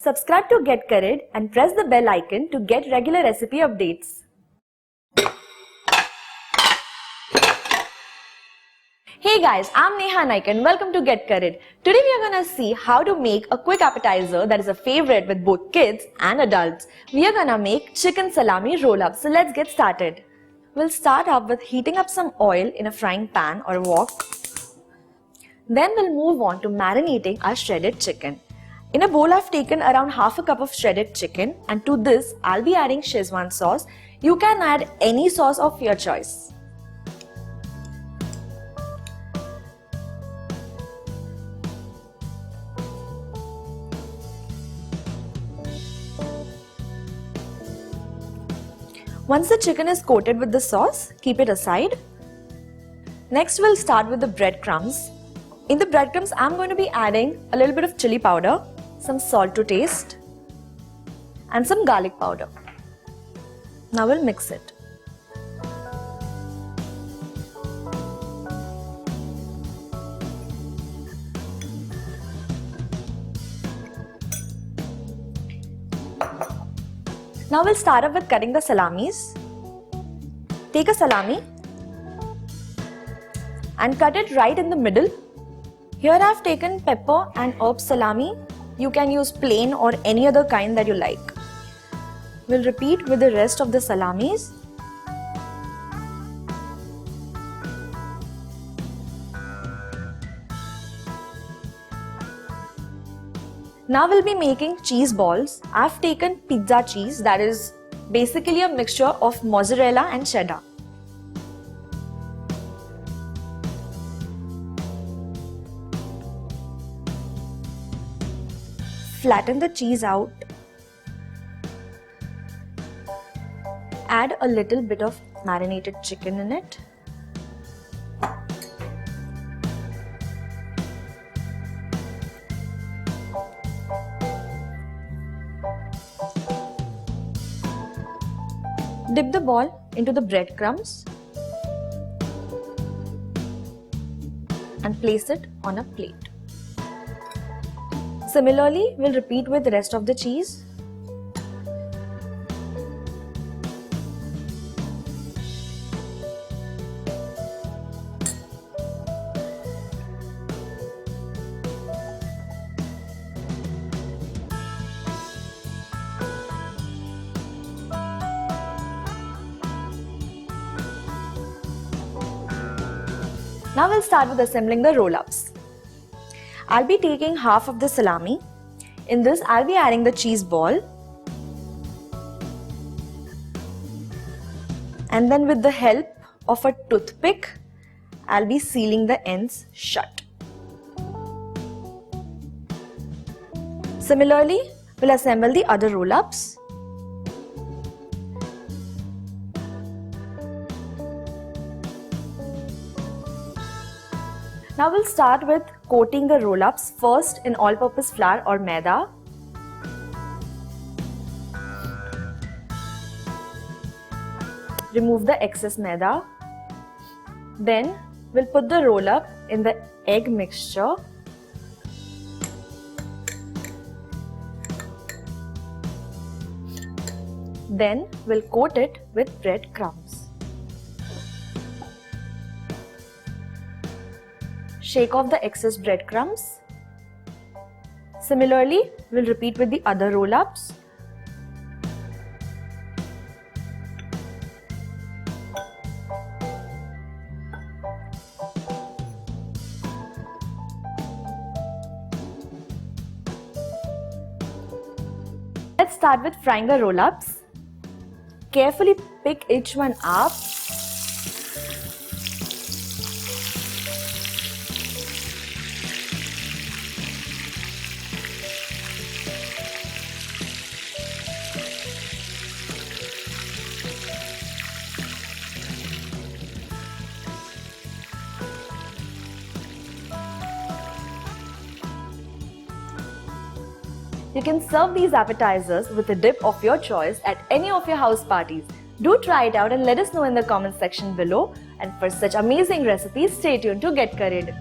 Subscribe to Get Curried and press the bell icon to get regular recipe updates. Hey guys, I'm Neha Naik and welcome to Get Curried. Today we are gonna see how to make a quick appetizer that is a favorite with both kids and adults. We are gonna make chicken salami roll-ups. So let's get started. We'll start up with heating up some oil in a frying pan or a wok. Then we'll move on to marinating our shredded chicken. In a bowl I've taken around half a cup of shredded chicken, and to this I'll be adding Szechuan sauce. You can add any sauce of your choice. Once the chicken is coated with the sauce, keep it aside. Next we'll start with the breadcrumbs. In the breadcrumbs I'm going to be adding a little bit of chili powder, some salt to taste, and some garlic powder. Now we'll mix it. Now we'll start off with cutting the salamis. Take a salami and cut it right in the middle. Here I've taken pepper and herb salami. You can use plain or any other kind that you like. We'll repeat with the rest of the salamis. Now we'll be making cheese balls. I've taken pizza cheese, that is basically a mixture of mozzarella and cheddar. Flatten the cheese out. Add a little bit of marinated chicken in it. Dip the ball into the breadcrumbs and place it on a plate. Similarly, we'll repeat with the rest of the cheese. Now we'll start with assembling the roll-ups. I'll be taking half of the salami. In this, I'll be adding the cheese ball. And then with the help of a toothpick, I'll be sealing the ends shut. Similarly, we'll assemble the other roll-ups. Now we'll start with coating the roll-ups first in all-purpose flour or maida. Remove the excess maida. Then we'll put the roll-up in the egg mixture. Then we'll coat it with breadcrumbs. Shake off the excess breadcrumbs. Similarly, we'll repeat with the other roll-ups. Let's start with frying the roll-ups. Carefully pick each one up. You can serve these appetizers with a dip of your choice at any of your house parties. Do try it out and let us know in the comment section below. And for such amazing recipes, stay tuned to Get Curried.